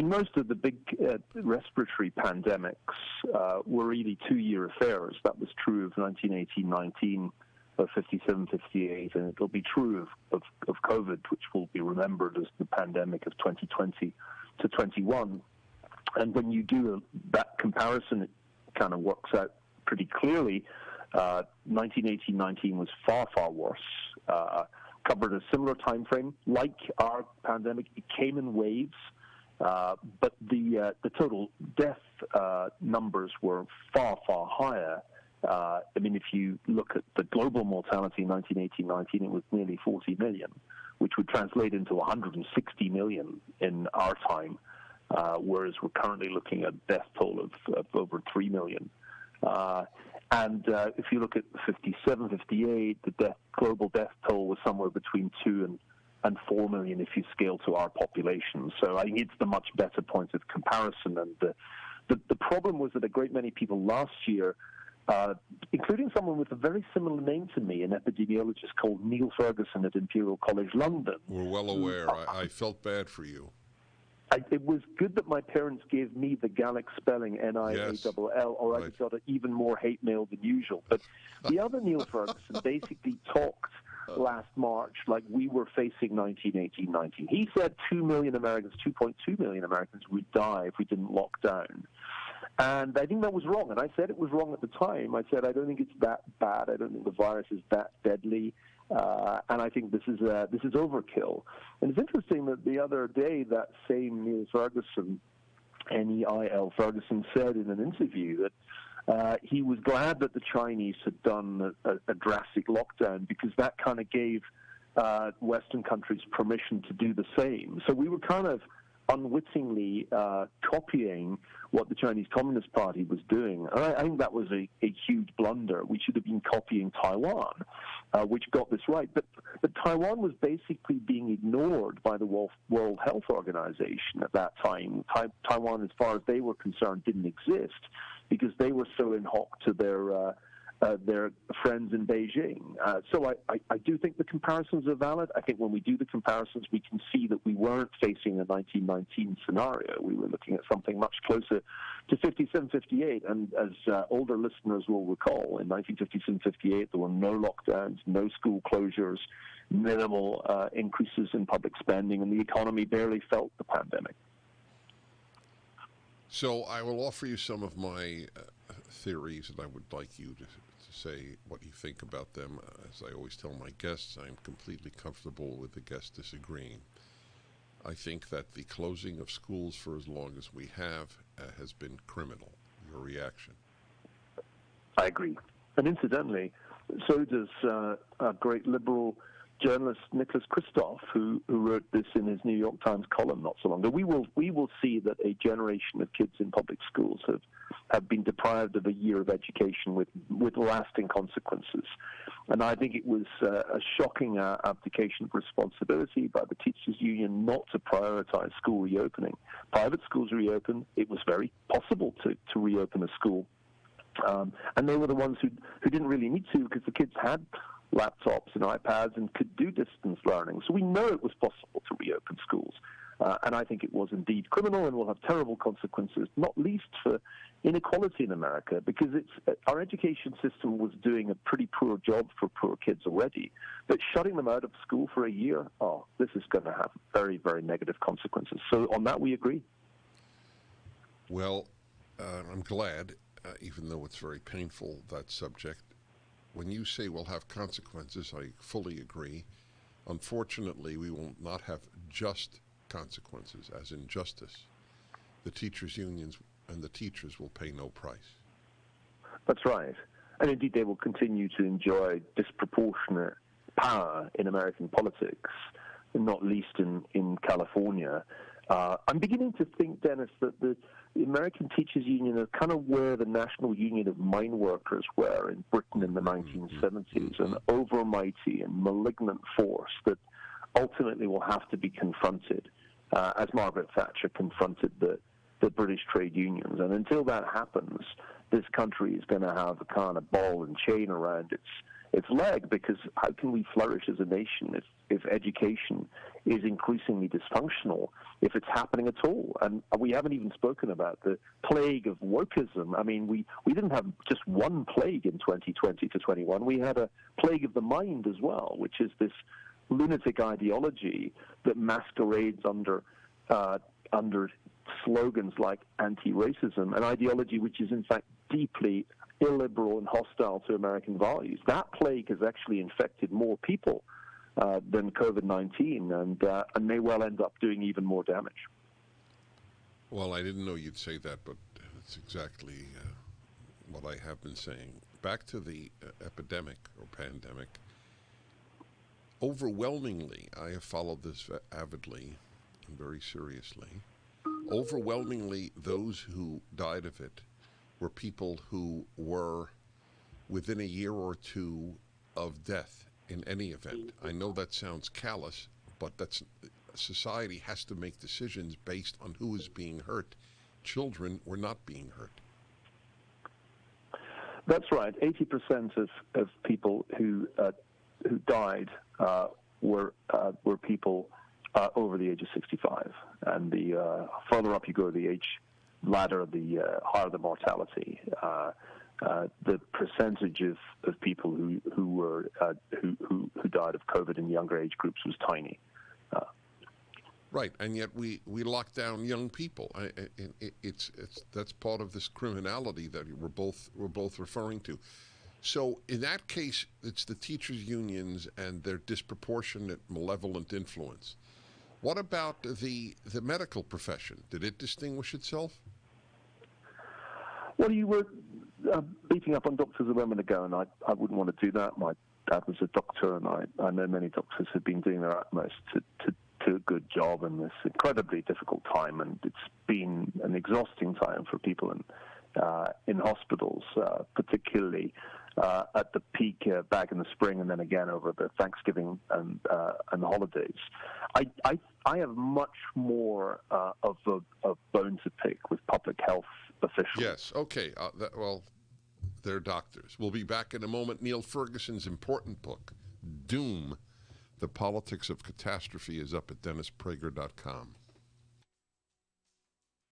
Most of the big respiratory pandemics were really two-year affairs. That was true of 1918-19, of 57-58, and it'll be true of COVID, which will be remembered as the pandemic of 2020 to 21. And when you do that comparison, it kind of works out pretty clearly. 1918-19 was far, far worse. Covered a similar time frame. Like our pandemic, it came in waves. But the total death numbers were far, far higher. I mean, if you look at the global mortality in 1918-19, it was nearly 40 million, which would translate into 160 million in our time, whereas we're currently looking at death toll of over 3 million. And if you look at 57-58, the global death toll was somewhere between 2 and 4 million if you scale to our population. So I think it's the much better point of comparison. And the problem was that a great many people last year, including someone with a very similar name to me, an epidemiologist called Niall Ferguson at Imperial College London. We're well aware. I felt bad for you. It was good that my parents gave me the Gaelic spelling, Niall, or I got an even more hate mail than usual. But the other Niall Ferguson basically talked last March like we were facing 1918-19. He said 2 million Americans, 2.2 million Americans would die if we didn't lock down. And I think that was wrong. And I said it was wrong at the time. I said, I don't think it's that bad. I don't think the virus is that deadly. And I think this is overkill. And it's interesting that the other day that same Niall Ferguson, Niall Ferguson, said in an interview that he was glad that the Chinese had done a drastic lockdown because that kind of gave Western countries permission to do the same. So we were kind of unwittingly copying what the Chinese Communist Party was doing. And I think that was a huge blunder. We should have been copying Taiwan, which got this right. But Taiwan was basically being ignored by the World Health Organization at that time. Taiwan, as far as they were concerned, didn't exist because they were so in hock to their friends in Beijing. So I do think the comparisons are valid. I think when we do the comparisons, we can see that we weren't facing a 1919 scenario. We were looking at something much closer to 57-58. And as older listeners will recall, in 1957-58, there were no lockdowns, no school closures, minimal increases in public spending, and the economy barely felt the pandemic. So I will offer you some of my theories, and I would like you to say what you think about them. As I always tell my guests, I'm completely comfortable with the guests disagreeing. I think that the closing of schools for as long as we have has been criminal. Your reaction? I agree. And incidentally, so does a great liberal journalist Nicholas Kristof, who wrote this in his New York Times column not so long ago. We will see that a generation of kids in public schools have been deprived of a year of education with lasting consequences. And I think it was a shocking abdication of responsibility by the teachers' union not to prioritize school reopening. Private schools reopened. It was very possible to reopen a school. And they were the ones who didn't really need to because the kids had laptops and iPads and could do distance learning. So we know it was possible to reopen schools. And I think it was indeed criminal and will have terrible consequences, not least for inequality in America, because our education system was doing a pretty poor job for poor kids already. But shutting them out of school for a year, this is going to have very, very negative consequences. So on that, we agree. Well, I'm glad, even though it's very painful, that subject. When you say we'll have consequences, I fully agree. Unfortunately, we will not have just consequences, as in justice. The teachers' unions and the teachers will pay no price. That's right. And indeed, they will continue to enjoy disproportionate power in American politics, not least in California. I'm beginning to think, Dennis, that the American Teachers Union is kind of where the National Union of Mine Workers were in Britain in the 1970s, an overmighty and malignant force that ultimately will have to be confronted, as Margaret Thatcher confronted the British trade unions. And until that happens, this country is going to have a kind of ball and chain around its leg, because how can we flourish as a nation if education is increasingly dysfunctional, if it's happening at all? And we haven't even spoken about the plague of wokeism. I mean, we didn't have just one plague in 2020 to 21. We had a plague of the mind as well, which is this lunatic ideology that masquerades under slogans like anti-racism, an ideology which is in fact deeply illiberal and hostile to American values. That plague has actually infected more people than COVID-19 and may well end up doing even more damage. Well, I didn't know you'd say that, but that's exactly what I have been saying. Back to the epidemic or pandemic. Overwhelmingly, I have followed this avidly and very seriously. Overwhelmingly, those who died of it were people who were within a year or two of death in any event. I know that sounds callous, but society has to make decisions based on who is being hurt. Children were not being hurt. That's right. 80% of people who died were people over the age of 65, and the further up you go the age ladder, the higher the mortality. The percentage of people who died of COVID in younger age groups was tiny. Right, and yet we lock down young people. That's part of this criminality that we're both referring to. So in that case, it's the teachers' unions and their disproportionate malevolent influence. What about the medical profession? Did it distinguish itself? Well, you were beating up on doctors a moment ago, and I wouldn't want to do that. My dad was a doctor, and I know many doctors have been doing their utmost to do a good job in this incredibly difficult time, and it's been an exhausting time for people in hospitals, particularly at the peak back in the spring, and then again over the Thanksgiving and the holidays. I have much more of a bone to pick with public health officials. Yes, okay. They're doctors. We'll be back in a moment. Niall Ferguson's important book, Doom, The Politics of Catastrophe, is up at DennisPrager.com.